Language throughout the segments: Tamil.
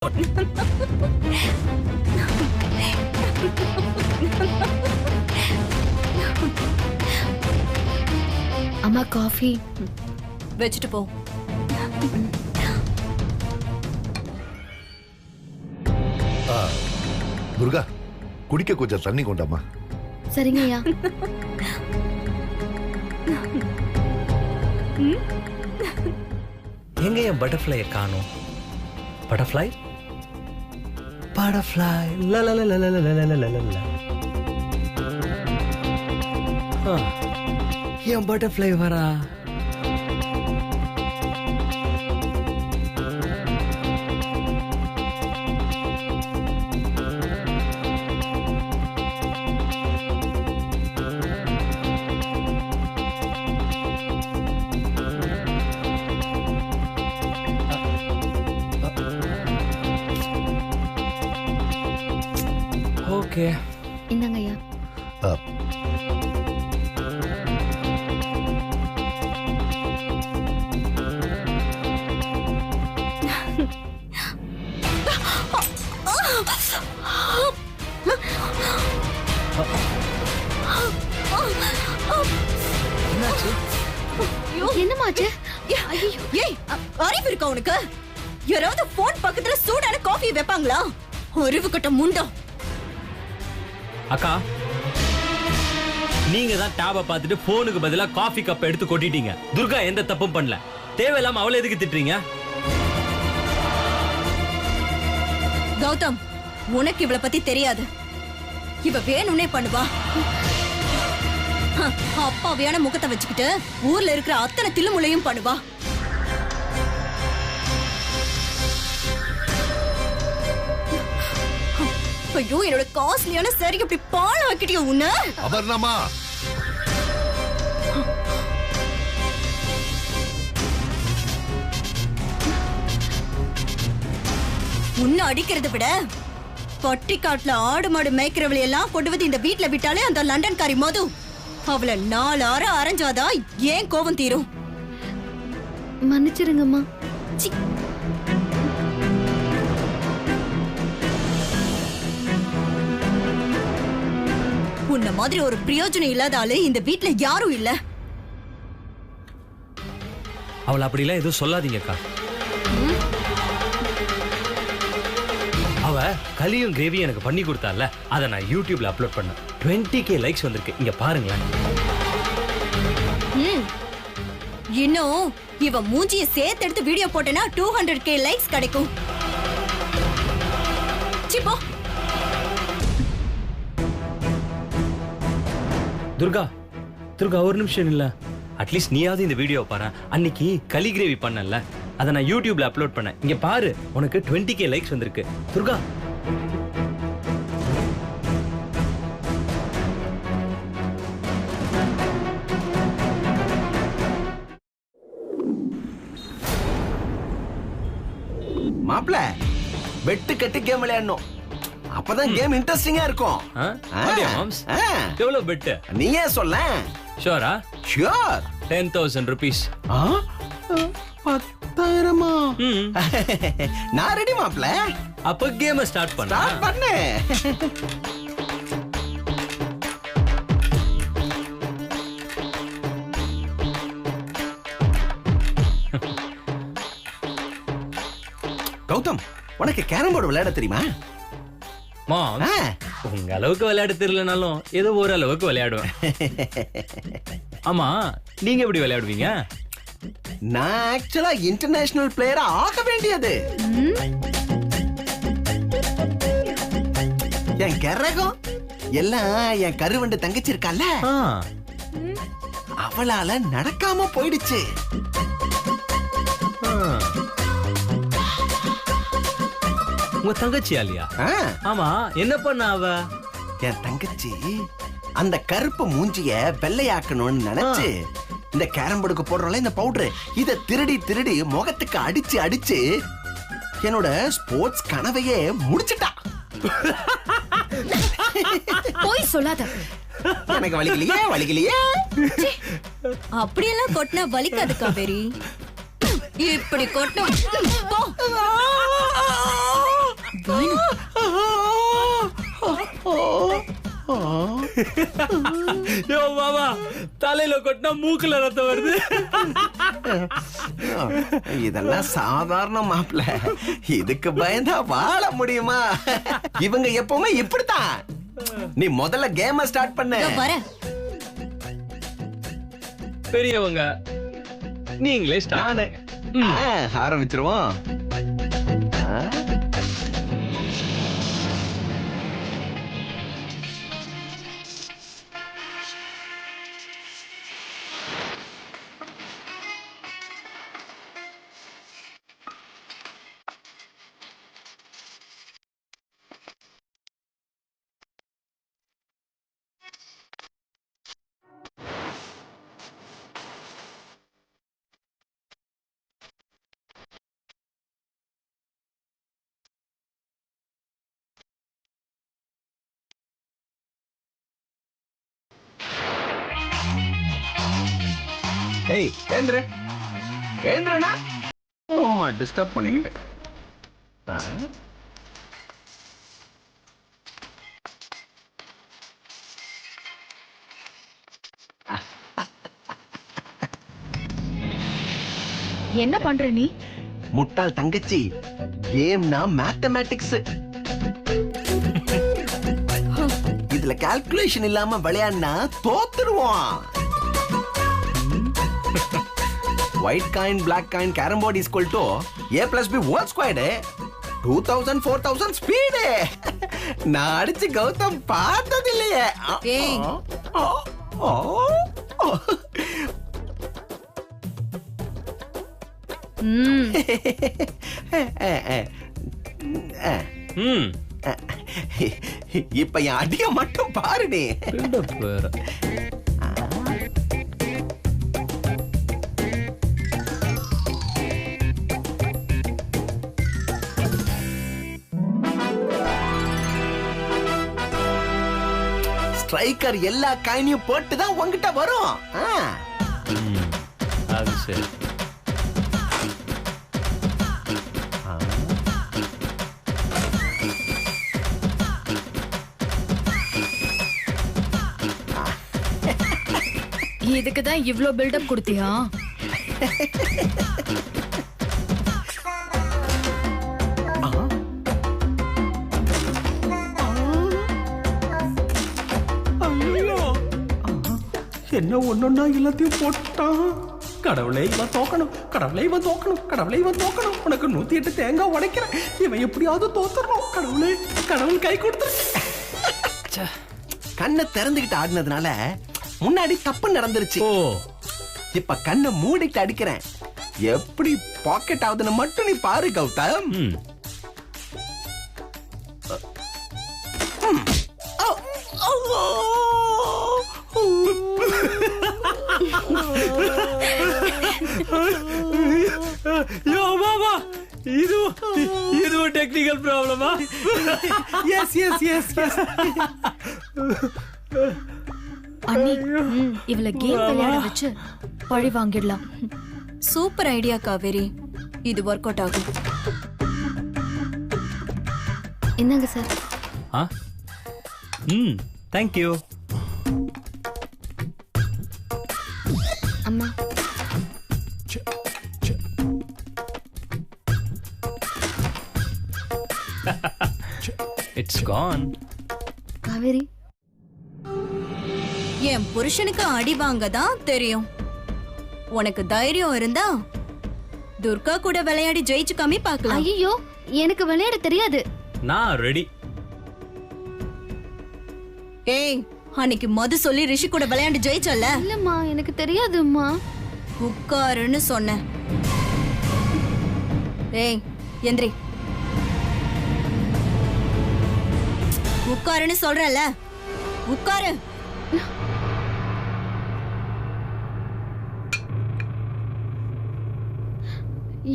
அம்மா காஃபி வச்சுட்டு போ. துர்கா, குடிக்க கொஞ்சம் தண்ணி கொண்டாமா. சரிங்க ஐயா. எங்க என் பட்டர்ஃப்ளையை காணோம்? பட்டர்ஃப்ளை பட்டர்ஃப்ளை என் பட்டர்ஃப்ளை வரா. ஓகே, இந்தாங்க ஐயா. என்னமாச்சு? ஏய், அறிவு இருக்கா உனக்கு? யாராவது போன் பக்கத்துல சூடான காஃபி வைப்பாங்களா? அறிவு கட்ட முண்டம். அக்கா, நீங்க தான் டேப பார்த்துட்டு போனுக்கு பதிலா காஃபி கப் எடுத்து கொட்டிட்டீங்க. துர்கா எந்த தப்பும் பண்ணல. தேவையில்லாம அவளை எதுக்கு திட்டுறீங்க? கௌதம், உனக்கு இவளை பத்தி தெரியாது. இவ வேணும்னே பண்ணுவா. அப்பாவியான முகத்தை வச்சுக்கிட்டு ஊர்ல இருக்கிற அத்தனை தில்லுமுளையும் பண்ணுவா. ஐயோ, என்னோட காஸ்ட்லியான சரி அப்படி பாழ வைக்கிட்டியோ உன்ன. அபர்ணமா, உன்ன அடிக்கிறத விட பட்டிக்காட்டுல ஆடு மாடு மேய்க்கிறவளை எல்லாம் கொண்டு வந்து இந்த வீட்டுல விட்டாலே அந்த லண்டன்காரி மது, அவளை 4 ஆற அரைஞ்சாதான் ஏன் கோபம் தீரும். மன்னிச்சிருங்கம்மா. உன்ன மாதிரி ஒரு பிரயோஜனம் இல்லாத ஆளு இந்த வீட்டுல யாரும் இல்ல. அவளை அப்படிலாம் எதுவும் சொல்லாதீங்கக்கா. அவ களியும் கிரேவியும் எனக்கு பண்ணி கொடுத்தால, அதை நான் யூடியூப்ல அப்லோட் பண்ணேன். 20K லைக்ஸ் வந்திருக்கு. இங்க பாருங்களேன். இன்னும் இவ மூஞ்சிய சேர்த்து எடுத்து வீடியோ போட்டேன்னா 200K லைக்ஸ் கிடைக்கும். சிப்போ. துர்கா, துர்கா ஒரு நிமிஷம் இல்ல. அட்லீஸ்ட் நீயாவது இந்த வீடியோ பாரு. அன்னைக்கு களி கிரேவி பண்ணல, அதை நான் யூடியூப்ல அப்லோட் பண்ணேன். இங்க பாரு, உனக்கு 20K லைக்ஸ் வந்திருக்கு. துர்கா, மாப்ள வெட்டு கட்டி கேம் விளையாடணும். அப்பதான் கேம் இன்ட்ரெஸ்டிங்கா இருக்கும். எவ்வளவு பெட்டு நீயே சொல்ல. ஷூரா? ஷூர். 10,000 rupees. 10,000-மா? நான் ரெடி மாப்ள. அப்ப கேம் ஸ்டார்ட் பண்ணு. கௌதம், உனக்கு கேரம் போர்டு விளையாட தெரியுமா? உங்க அளவுக்கு விளையாட தெரியலனாலும் ஏதோ ஒரு அளவுக்கு விளையாடுவேன். ஆமா, நீங்க எப்படி விளையாடுவீங்க? நான் ஆக்சுவலா இன்டர்நேஷனல் பிளேயரா ஆக வேண்டியது. என் கரகம் எல்லாம் என் கருவண்டு தங்கச்சி இருக்கால, அவளால நடக்காம போயிடுச்சு. உங்க தங்கச்சி ஆலியா? ஆமா, என்ன பண்ண அவ? என் தங்கச்சி அந்த கருப்பு மூஞ்சிய வெள்ளையாக்கணும்னு நினைச்சு இந்த கேரம் போர்டுக்கு போடுறோம்ல இந்த பவுடர், இத திருடி திருடி முகத்துக்கு அடிச்சு அடிச்சு என்னோட ஸ்போர்ட்ஸ் கனவையே முடிச்சிட்டா. போய் சொல்லாத. எனக்கு வலிக்கலையே வலிக்கலையே. அப்படியெல்லாம் கொட்டினா வலிக்காது காவேரி. இப்படி கொட்டும். யோ மாமா, தலையில கொட்டினா மூக்குல ரத்தம் வருது. இதெல்லாம் சாதாரண மாப்பிள்ள, இதுக்கு பயந்தா வாழ முடியுமா? இவங்க எப்பவுமே இப்படித்தான். நீ முதல்ல கேம ஸ்டார்ட் பண்ணு. வர பெரியவங்க நீங்களே ஸ்டார்ட். ஆரம்பிச்சிருவோம். ஏய் கேந்திர கேந்திரனா, ஓமா டிஸ்டர்ப் பண்ணிக்கிட்டேன். என்ன பண்ற நீ? முட்டாள் தங்கச்சி, கேம்னா மேத்தமேட்டிக்ஸ். இதுல கால்குலேஷன் இல்லாம விளையாடினா தோத்துருவோம். White coin, black coin, carrom board is equal to A plus B whole squared. 2000, 4000 speed. நான் அடிச்சு கௌதம் பார்த்ததில்லையே. ஏய். இப்ப என் அடிய மட்டும் பாருடே. ஸ்ட்ரைக்கர் எல்லா காயினையும் போட்டு தான் உங்ககிட்ட வரும். அது சரி. இதுக்கு தான் இவ்ளோ பில்டப் கொடுத்தியா? என்ன ஒன்னொன்னா எல்லாத்தையும் போட்டான். கடவுளை இவன் தோக்கணும், கடவுளை இவன் தோக்கணும், கடவுளை இவன் தோக்கணும். உனக்கு 108 தேங்காய் உடைக்கிறேன். இவன் எப்படியாவது தோத்துறோம். கடவுளே, கடவுள் கை கொடுத்து. கண்ணை திறந்துகிட்டு ஆடினதுனால முன்னாடி தப்பு நடந்துருச்சு. இப்ப கண்ணை மூடிட்டு அடிக்கிறேன். எப்படி பாக்கெட் ஆகுதுன்னு மட்டும் நீ பாரு கௌதம். யோ மாமா, இது டெக்னிக்கல் ப்ராப்ளமா? Yes yes yes yes. அண்ணி, இவள கேம் விளையாட வச்சு பழி வாங்கிடலாம். சூப்பர் ஐடியா காவேரி, இது ஒர்க் அவுட் ஆகும். என்னங்க சார்? தேங்க் யூ அம்மா. இட்ஸ் கான். காவேரி, என் புருஷனுக்கு அடி வாங்க தான் தெரியும். உனக்கு தைரியம் இருந்தா துர்கா கூட விளையாடி ஜெயிச்சு காமி பார்க்கலாம். ஐயோ, எனக்கு விளையாட தெரியாது. நான் ரெடி. ஏய், அன்னைக்கு மது சொல்லி ரிஷி கூட விளையாண்டு ஜெயிச்சல்ல? இல்லம்மா, எனக்கு தெரியாதும்மா. உட்காருன்னு சொன்னேன். ஏய் எந்திரி, உட்காருன்னு சொல்றல, உட்காரு.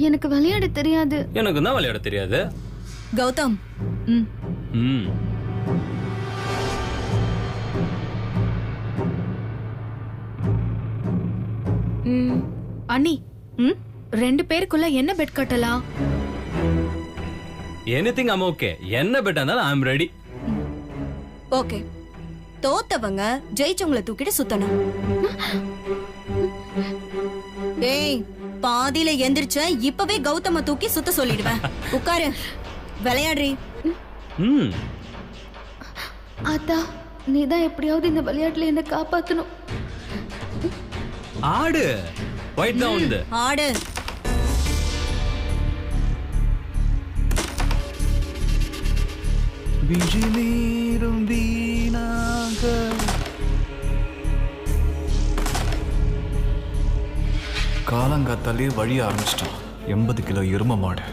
எனக்கு விளையாட தெரியாது. எனக்கு தான் விளையாட தெரியாது. கௌதம், அண்ணி, 2 பேருக்குள்ள என்ன பெட் கட்டலாம்? Anything I'm okay. என்ன பெட் இருந்தாலும் ஐ அம் ரெடி. ஓகே, தோத்தவங்க ஜெயிச்சவங்கள தூக்கிட்டு சுத்தணும். ஏய், பாதியில எந்திரிச்ச இப்பவே கௌதம தூக்கி சுத்த சொல்லிடுவேன். உட்காரு, விளையாடுறி. அத்தா, நீதான் எப்படியாவது இந்த விளையாட்டுல என்ன காப்பாத்தணும். ஆடு ஒயிட் தான் வந்து ஆடு. விழிநீரும் வீணாக காலங்காத்தாலே வழி ஆரம்பிச்சிட்டான். 80 கிலோ எரும மாடு.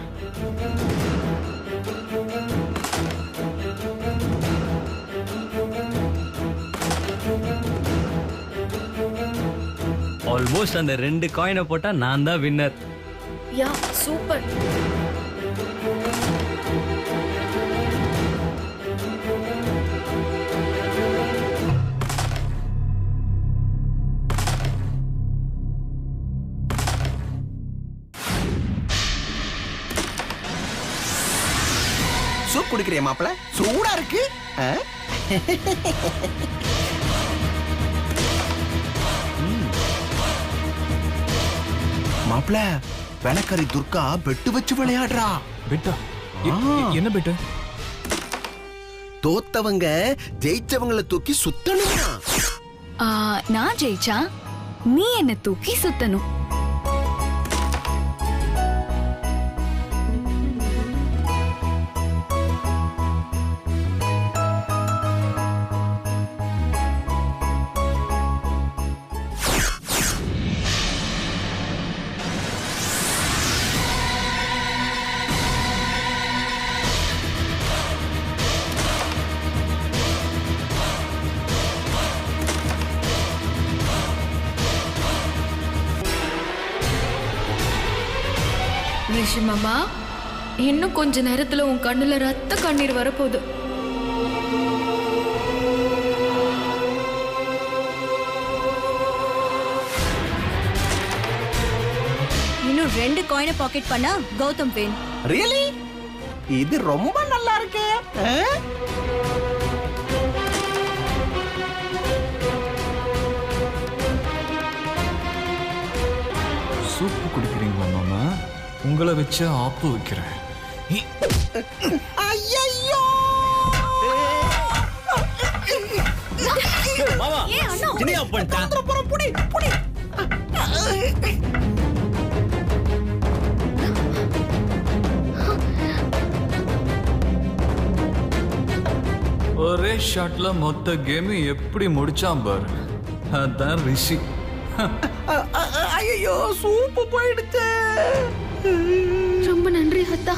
ஆல்மோஸ்ட் அந்த 2 காயினை போட்டா நான் தான் வின்னர். யா, சூப்பர். சூப் குடிக்கிறியா மாப்பிள? சூடா இருக்கு. மாப்பிள, வெனக்கரி துர்கா பெட்டு வச்சு விளையாடுறா. பெட்டா? என்ன பெட்டு? தோத்தவங்க ஜெயிச்சவங்களை தூக்கி சுத்தணுமா? நான் ஜெயிச்சா நீ என்ன தூக்கி சுத்தணும். ரிஷி மாமா, இன்னும் கொஞ்ச நேரத்துல உன் கண்ணுல ரத்த கண்ணீர் வரப்போகுது. இன்னும் 2 காயினை பாக்கெட் பண்ணா கௌதம் வேன். ரியலி? இது ரொம்ப நல்லா இருக்கு. சூப்பு குடிக்கிறீங்களா மாமா? உங்களை வச்சு ஆப்பு வைக்கிறேன். ஐயோ! மாமா என்னையா பண்ணிட்ட? புடி புடி. ஒரே ஷாட்ல மொத்த கேம் எப்படி முடிச்சான் பாரு. அதான் ரிஷி. ஐயோ, சூப்பு போயிடுச்சு. ரொம்ப நன்றி அத்தா,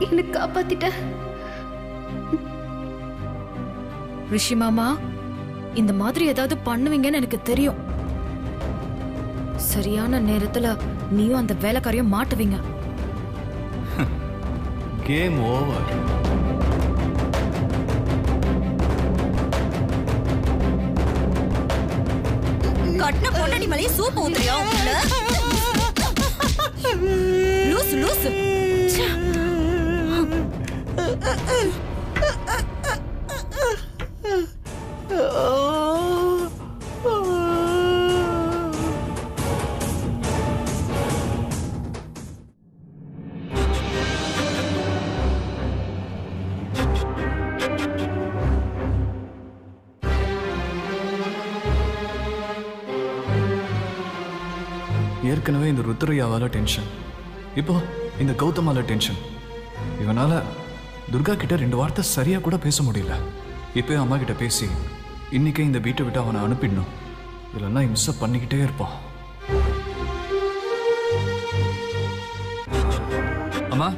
என்ன காப்பாத்திட்ட. ரிஷி மாமா, இந்த மாதிரி ஏதாவது பண்ணுவீங்கன்னு எனக்கு தெரியும். சரியான நேரத்துல நீயும் அந்த வேலைக்காரையும் மாட்டுவீங்க. Game over. கட்டின பொண்டாடி மேலே சூப் ஊத்துறியா? லூசு லூசு. ஏற்கனவே இந்த ருத்ரையாவால டென்ஷன், இப்போ இந்த கௌதமால டென்ஷன். இவனால துர்கா கிட்ட 2 வார்த்தை சரியா கூட பேச முடியல. இப்போ அம்மா கிட்ட பேசி இன்னைக்கே இந்த வீட்டை விட்டு அவனை அனுப்பிடணும். இல்லைன்னா இம்சை பண்ணிக்கிட்டே இருப்பான். அம்மா,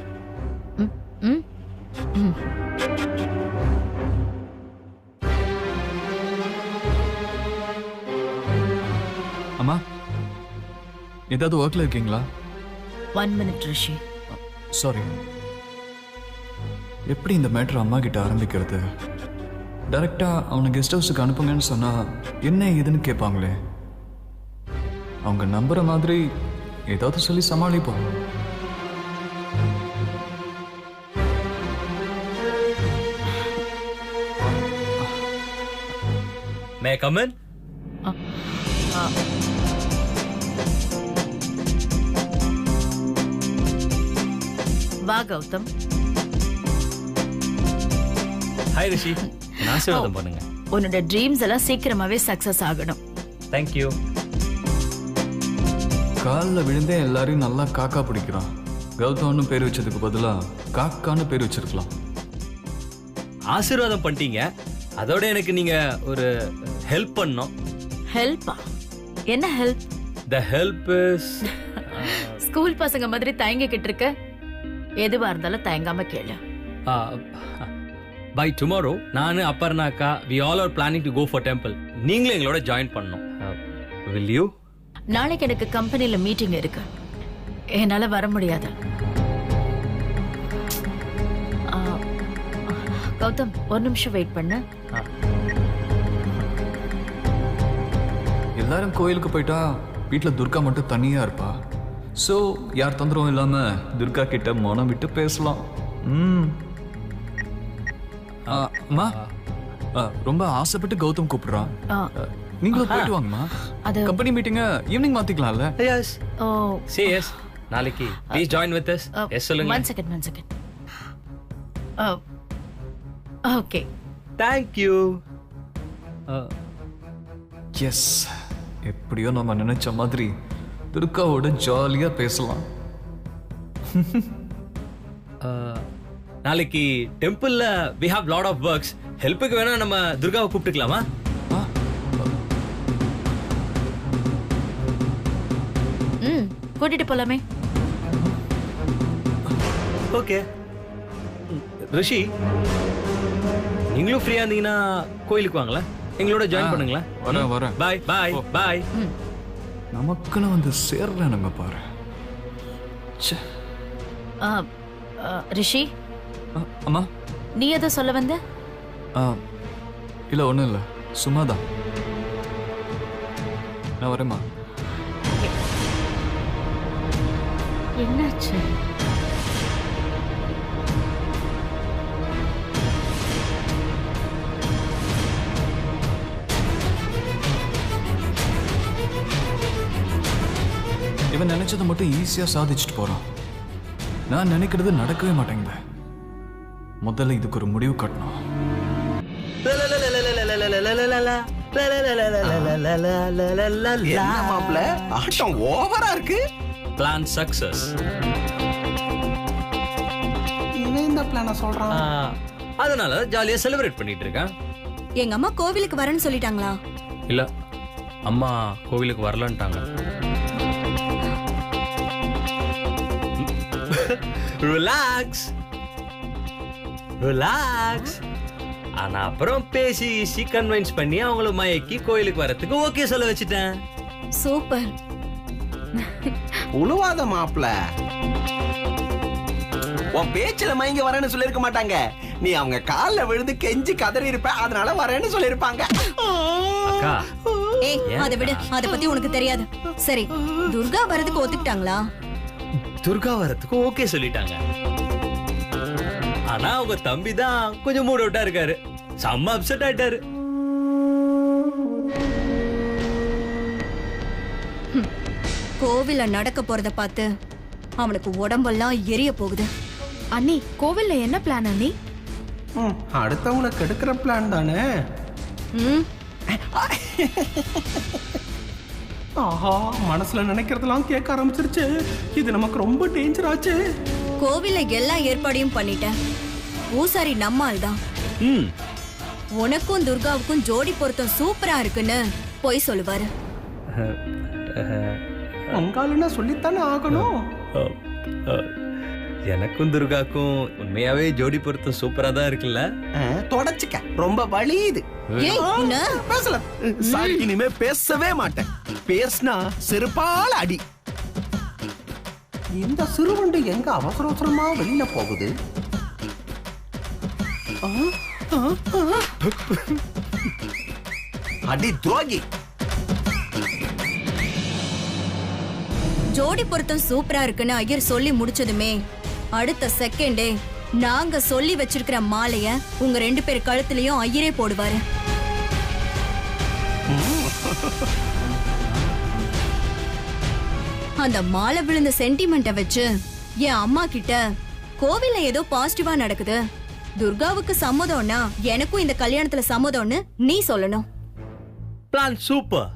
அம்மா, ஏதாவது ஒர்க்ல இருக்கீங்களா? 1 minute ரிஷி. சாரி. எப்படி இந்த மேட்டர் அம்மா கிட்ட ஆரம்பிக்கிறது? டைரக்டா அவனை கெஸ்ட் ஹவுஸுக்கு அனுப்புங்கன்னு சொன்னா என்ன ஏதுன்னு கேட்பாங்களே. அவங்க நம்புற மாதிரி ஏதாவது சொல்லி சமாளிப்போம். May come in? வா கௌதம். ஹாய் ரிஷி, ஆசீர்வாதம் பண்ணுங்க. உன்னோட ட்ரீம்ஸ் எல்லாம் சீக்கிரமாவே சக்சஸ் ஆகணும். Thank you. காலில் விழுந்தே எல்லாரையும் நல்லா காக்கா பிடிக்கிறான். கௌதம்னு பேர் வச்சதுக்கு பதிலா காக்கான்னு பேர் வச்சிருக்கலாம். ஆசீர்வாதம் பண்ணிட்டீங்க, அதோட எனக்கு நீங்க ஒரு ஹெல்ப் பண்ணணும். ஹெல்ப்பா? என்ன help? The help is school பசங்க மாதிரி தயங்கிக்கிட்டு இருக்க. எதுவா இருந்தாலும் தயங்காம கேளு. பை டுமாரோ நான் அப்பர்ணா அக்கா we all are planning to go for temple. நீங்களும் எங்களோட ஜாயின் பண்ணணும். Will you? நாளைக்கு எனக்கு கம்பெனில மீட்டிங் இருக்கு, என்னால வர முடியாது. கௌதம் ஒரு நிமிஷம் வெயிட் பண்ணு. எல்லாரும் கோயிலுக்கு போயிட்டா வீட்டில் துர்கா மட்டும் தனியா இருப்பா. ஸோ யார் தொந்தரவும் இல்லாம துர்கா கிட்ட மனம் விட்டு பேசலாம். அம்மா, ரொம்ப ஆசைப்பட்டு கௌதம் கூப்பிடுறான். நீங்களும் போயிட்டு வாங்கம்மா. அது கம்பெனி மீட்டிங்க ஈவினிங் மாத்திக்கலாம்ல? எஸ். Oh say yes. நாளைக்கு please join with us. Yes சொல்லுங்க. One second. Okay. Thank you. Yes, எப்படியோ நம்ம நினைச்ச மாதிரி துர்காவோட ஜாலியா பேசலாம். நாளைக்கு டெம்பிள்ல we have lot of works. ஹெல்ப்புக்கு வேணா நம்ம துர்காவை கூப்பிட்டுக்கலாமா? கூட்டிட்டு போலாமே. ஓகே. ரிஷி, நீங்களும் ஃப்ரீயா இருந்தீங்கன்னா கோயிலுக்கு வாங்களேன், எங்களோட ஜாயின் பண்ணுங்களேன். வரேன். பாய் பாய் பாய். நமக்குன்னு வந்து சேர்றானுங்க பாரு. ரிஷி, அம்மா நீ எதை சொல்ல வந்த? இல்லை ஒன்றும் இல்லை, சும்மாதான். நான் வரேம்மா. என்னாச்சு? இவன் நினைச்சதை மட்டும் ஈஸியா சாதிச்சுட்டு போறான். நான் நினைக்கிறது நடக்கவே மாட்டேங்குது. முதல்ல இதுக்கு ஒரு முடிவு கட்டணும். என்ன மாப்ள, ஆட்டம் ஓவரா இருக்கு. Plan success. இவன் இந்த பிளான சொல்றான். அதனால ஜாலியா செலிப்ரேட் பண்ணிட்டு இருக்கேன். எங்க அம்மா கோவிலுக்கு வரேன்னு சொல்லிட்டாங்களா? இல்ல, அம்மா கோவிலுக்கு வரலன்ட்டாங்க. Relax relax. ஆனா அப்புறம் பேசி கன்வின்ஸ் பண்ணி அவங்கள மயக்கி கோயிலுக்கு வரதுக்கு ஓகே சொல்ல வச்சுட்டேன். சூப்பர். உழுவாத மாப்ள, உன் பேச்சுல மயங்க வரேன்னு சொல்லிருக்க மாட்டாங்க. நீ அவங்க கால்ல விழுந்து கெஞ்சி கதறி இருப்ப, அதனால வரேன்னு சொல்லிருப்பாங்க. அக்கா, ஏய், அதை விடு, அதை பத்தி உனக்கு தெரியாது. சரி, துர்கா வரதுக்கு ஒத்துக்கிட்டாங்களா? துர்கா வரதுக்கு ஓகே சொல்லிட்டாங்க. ஆனா அவங்க தம்பி தான் கொஞ்சம் மூட் அவுட்டா இருக்காரு. செம்ம அப்செட் ஆயிட்டாரு. கோவில்ல நடக்க போறத பார்த்து அவனுக்கு உடம்பெல்லாம் எரிய போகுது. அண்ணி, கோவில்ல என்ன பிளான் அண்ணி? அடுத்தவங்களை கெடுக்கிற பிளான் தானே. ஆஹா, மனசுல நினைக்கிறதெல்லாம் கேட்க ஆரம்பிச்சிருச்சு. இது நமக்கு ரொம்ப டேஞ்சர் ஆச்சு. கோவில்ல எல்லா ஏற்பாடையும் பண்ணிட்டேன். பூசாரி நம்மால் தான். உனக்கும் துர்காவுக்கும் ஜோடி பொருத்தம் சூப்பரா இருக்குன்னு போய் சொல்லுவாரு. உங்காலுன்னா சொல்லித்தானே ஆகணும். எனக்கும் துர்காக்கும் உண்மையாவே ஜோடி பொருத்தம் சூப்பரா தான் இருக்குல்ல. தொடச்சுக்க, ரொம்ப வலியுது. ஏய், உன்னை பேசல சார், இனிமே பேசவே மாட்டேன். பேசினா செருப்பால அடி. இந்த சிறுவண்டு எங்க அவசர அவசரமா வெளியில போகுது? அடி துரோகி. ஜோடி பொருத்தம் சூப்பரா இருக்குன்னு ஐயர் சொல்லி முடிச்சதுமே அடுத்த செகண்டே நாங்க சொல்லி வச்சிருக்கிற மாலைய உங்க 2 பேர் கழுத்துலயும் ஐயரே போடுவாரு. அந்த மாலை விழுந்த சென்டிமெண்ட்டை வச்சு என் அம்மா கிட்ட கோவில்ல ஏதோ பாசிட்டிவா நடக்குது, துர்காவுக்கு சம்மதம்னா எனக்கும் இந்த கல்யாணத்துல சம்மதம்னு நீ சொல்லணும். Plan super.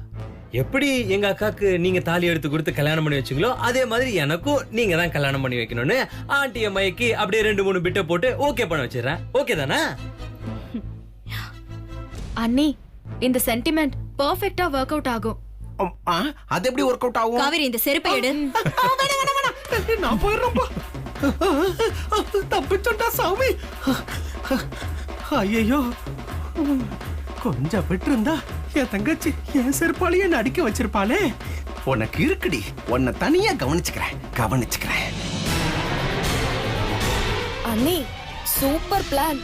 எப்படி எங்க அக்காக்கு நீங்க தாலி எடுத்து கொடுத்து கல்யாணம் பண்ணி வச்சீங்களோ அதே மாதிரி எனக்கும் நீங்க தான் கல்யாணம் பண்ணி வைக்கணும்னு ஆண்டிய மயக்கி அப்படியே 2-3 பிட்ட போட்டு ஓகே பண்ண வச்சிடறேன். ஓகே தானே? அண்ணி, இந்த சென்டிமெண்ட் பெர்ஃபெக்ட்டா ஒர்க் அவுட் ஆகும். அது எப்படி ஒர்க் அவுட் ஆகும்? காவேரி, இந்த செருப்பை எடு. நான் போயிடுறேன்ப்பா. தப்பிச்சோண்டா சாமி. ஐயோ, கொஞ்சம் விட்டு இருந்தா என் தங்கச்சி என் செருப்பாலேயே என்ன அடிக்க வச்சிருப்பாளே. உனக்கு இருக்குடி, உன்னை தனியா கவனிச்சுக்கிறேன். அண்ணி, சூப்பர் பிளான்.